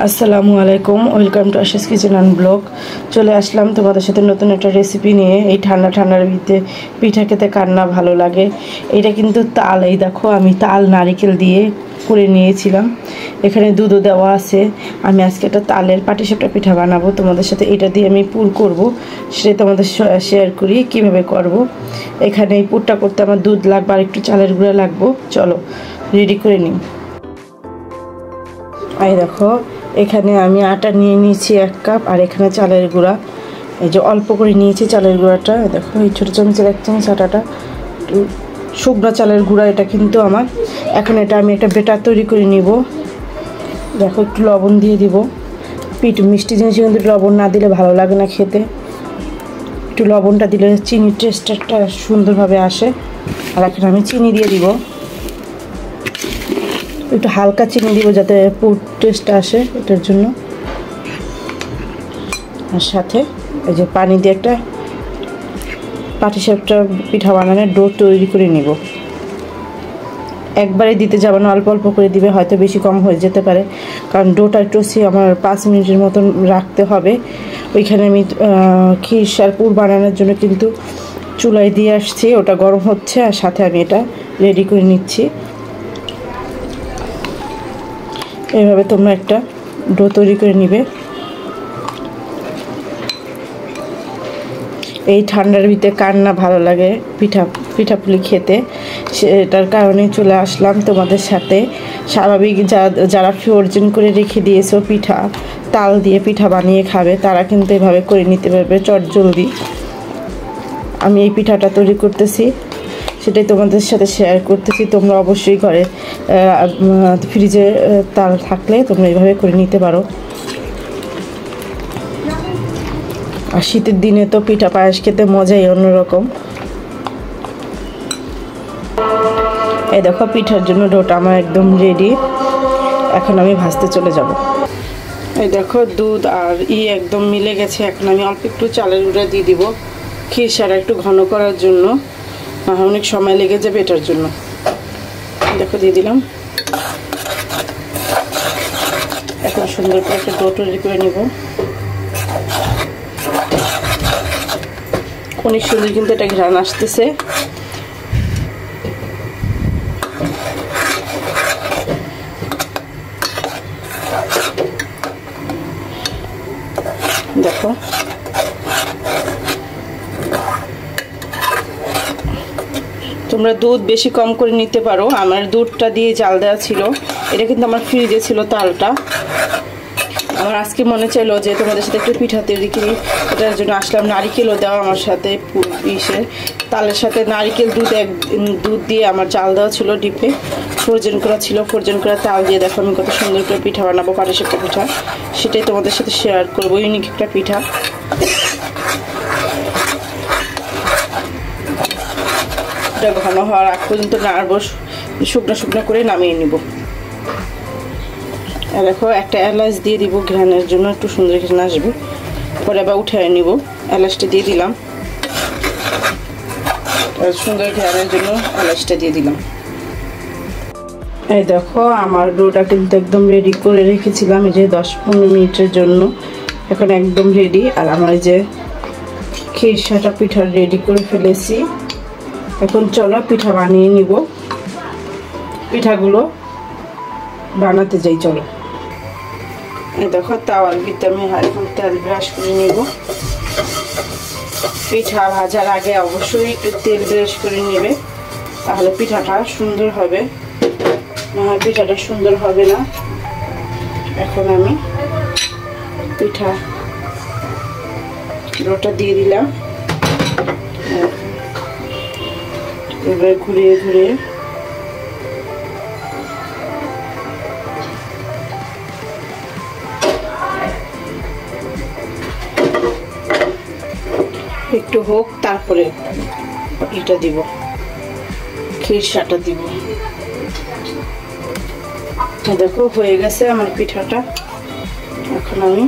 আসসালামু আলাইকুম, welcome to Ashish kitchen and blog. চলে আসলাম তোমাদের সাথে নতুন একটা রেসিপি নিয়ে। এই ঠান্ডার ভিতরে পিঠা খেতে কার না ভালো লাগে। এটা কিন্তু তাল, এই দেখো আমি তাল নারিকেল দিয়ে করে নিয়েছিলাম। এখানে দুধও দেওয়া আছে। আমি আজকে একটা তালের পাটিসাপটা পিঠা বানাবো, তোমাদের সাথে এটা দিয়ে আমি পুর করব, সেটাই তোমাদের শেয়ার করি কীভাবে করব। এখানে এই পুরটা করতে আমার দুধ লাগবে আর একটু চালের গুঁড়া লাগবো। চলো রেডি করে নিই। এই দেখো এখানে আমি আটা নিয়ে নিয়েছি 1 কাপ, আর এখানে চালের গুঁড়া এই যে অল্প করে নিয়েছি চালের গুঁড়াটা। দেখো এই ছোটো চামচের 1 চামচ আটাটা শুকনো চালের গুঁড়া, এটা কিন্তু আমার। এখন এটা আমি একটা বেটার তৈরি করে নিব। দেখো একটু লবণ দিয়ে দিব। মিষ্টি জিনিস কিন্তু লবণ না দিলে ভালো লাগে না খেতে। একটু লবণটা দিলে চিনির টেস্টটা সুন্দরভাবে আসে। আর এখন আমি চিনি দিয়ে দিব, একটু হালকা চিনি দিব যাতে পুর টেস্টটা আসে, এটার জন্য। আর সাথে এই যে পানি দিয়ে একটা পাটিসাপটা পিঠা বানানোর ডো তৈরি করে নিব। একবারে দিতে যাবে না, অল্প অল্প করে দিবে, হয়তো বেশি কম হয়ে যেতে পারে, কারণ ডোটা একটু আমার 5 মিনিটের মতন রাখতে হবে। ওইখানে আমি খিরসার পুর বানানোর জন্য কিন্তু চুলায় দিয়ে আসছি, ওটা গরম হচ্ছে, আর সাথে আমি এটা রেডি করে নিচ্ছি। এইভাবে তোমরা একটা ডো তৈরি করে নিবে। এই ঠান্ডার ভিতরে কার না ভালো লাগে পিঠাপুলি খেতে, সেটার কারণেই চলে আসলাম তোমাদের সাথে। স্বাভাবিক যারা ফ্রোজেন করে রেখে দিয়েছো পিঠা, তাল দিয়ে পিঠা বানিয়ে খাবে, তারা কিন্তু এভাবে করে নিতে পারবে চটজলদি। আমি এই পিঠাটা তৈরি করতেছি, সেটাই তোমাদের সাথে শেয়ার করতেছি। তোমরা অবশ্যই ঘরে ফ্রিজে তাল থাকলে তোমরা এইভাবে করে নিতে পারো। আর শীতের দিনে তো পিঠা পায়েস খেতে মজাই অন্যরকম। এই দেখো পিঠার জন্য ডোটা আমার একদম রেডি। এখন আমি ভাজতে চলে যাব। এই দেখো দুধ আর একদম মিলে গেছে। এখন আমি অল্প একটু চালের গুঁড়া দিয়ে দিব, খিরসাটা একটু ঘন করার জন্য। অনেক সময় লেগে যাবে এটার জন্য। দেখো দিয়ে দিলাম। এখন সুন্দর করে একটা ডো তৈরি করে নিব। অনেক সুন্দর কিন্তু এটা ঘ্রাণ আসতেছে। দেখো তোমরা দুধ বেশি কম করে নিতে পারো। আমার দুধটা দিয়ে জাল দেওয়া ছিল, এটা কিন্তু আমার ফ্রিজে ছিল তালটা। আমার আজকে মনে চাইলো যে তোমাদের সাথে একটু পিঠা তৈরি করি, এটার জন্য আসলাম। নারিকেলও দেওয়া আমার সাথে, তালের সাথে নারিকেল দুধ দিয়ে আমার জাল দেওয়া ছিল ডিপে, ফ্রোজেন করা ছিল। ফ্রোজেন করা তাল দিয়ে দেখো আমি কত সুন্দর করে পিঠা বানাবো, পাটিসাপটা পিঠা। সেটাই তোমাদের সাথে শেয়ার করবো। ইউনিক একটা পিঠা। এটা ঘন হওয়ার আগ পর্যন্ত নাড়বো, শুকনো করে নামিয়ে নিব। আর দেখো একটা এলাচ দিয়ে দিব ঘ্রাণের জন্য, একটু সুন্দর ঘ্রাণ আসবে। পরে আবার উঠে নিব। এলাচটা দিয়ে দিলাম, সুন্দর ঘ্রাণের জন্য এলাচটা দিয়ে দিলাম। এই দেখো আমার ডোটা কিন্তু একদম রেডি করে রেখেছিলাম এই যে 10-15 মিনিটের জন্য। এখন একদম রেডি। আর আমার যে খিরসাটা পিঠা রেডি করে ফেলেছি। এখন চলো পিঠা বানিয়ে নিব। পিঠাগুলো বানাতে যাই, চলো। এই দেখো তাওয়ার ভিতরে আমি এখন তেল ব্রাশ করে নিব। পিঠা ভাজার আগে অবশ্যই একটু তেল ব্রাশ করে নেবে, তাহলে পিঠাটা সুন্দর হবে, না হয় পিঠাটা সুন্দর হবে না। এখন আমি পিঠা ডোটা দিয়ে দিলাম। এবার ঘুরিয়ে একটু হোক, তারপরে এটা দিব, খিরসাটা দিব। দেখো হয়ে গেছে আমার পিঠাটা। এখন আমি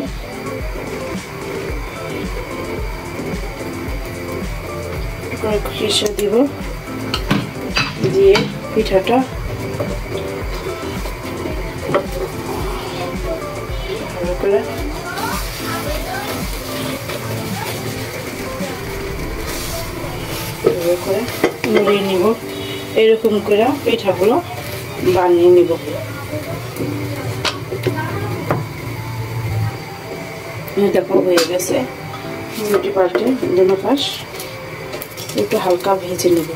খিরসা দিব, দিয়ে পিঠাটা করে মুড়িয়ে নিব। এরকম করে পিঠাগুলো বানিয়ে নিব। দেখো হয়ে গেছে। উল্টে পাল্টে দুটো পাশ একটু হালকা ভেজে নেব।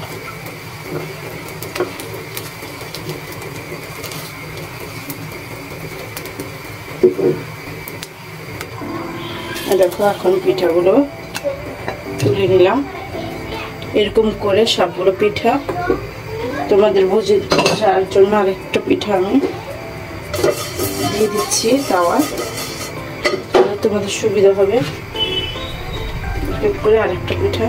দেখো এখন পিঠাগুলো তুলে নিলাম। এরকম করে সবগুলো পিঠা তোমাদের বোঝার জন্য আরেকটা পিঠা আমি দিয়ে দিচ্ছি তাওয়া, তোমাদের সুবিধা হবে। এক করে আরেকটা পিঠা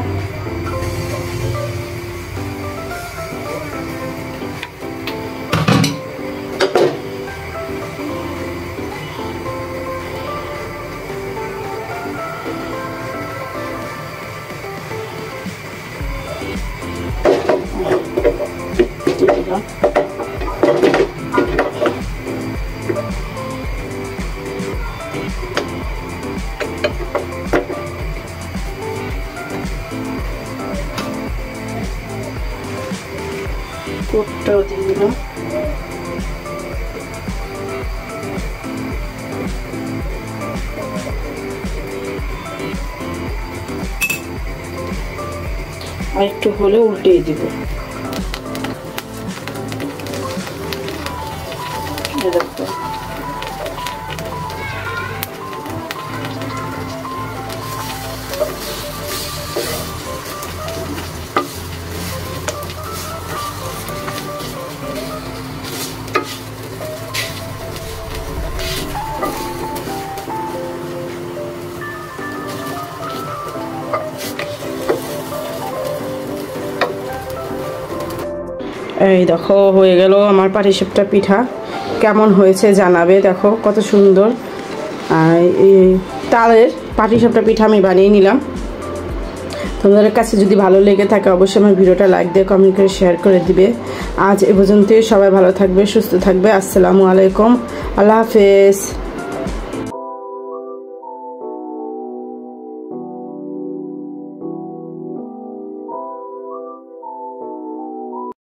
কোটটাও দিয়ে দিলাম। আর একটু হলে উল্টিয়ে দিব। দেখো এই দেখো হয়ে গেল আমার পাটিসাপটা পিঠা। কেমন হয়েছে জানাবে। দেখো কত সুন্দর। আর এই তালের পাটিসাপটা পিঠা আমি বানিয়ে নিলাম। তোমাদের কাছে যদি ভালো লেগে থাকে অবশ্যই আমার ভিডিওটা লাইক দিয়ে কমেন্ট করে শেয়ার করে দিবে। আজ এ পর্যন্তই। সবাই ভালো থাকবে, সুস্থ থাকবে। আসসালামু আলাইকুম, আল্লাহ হাফেজ।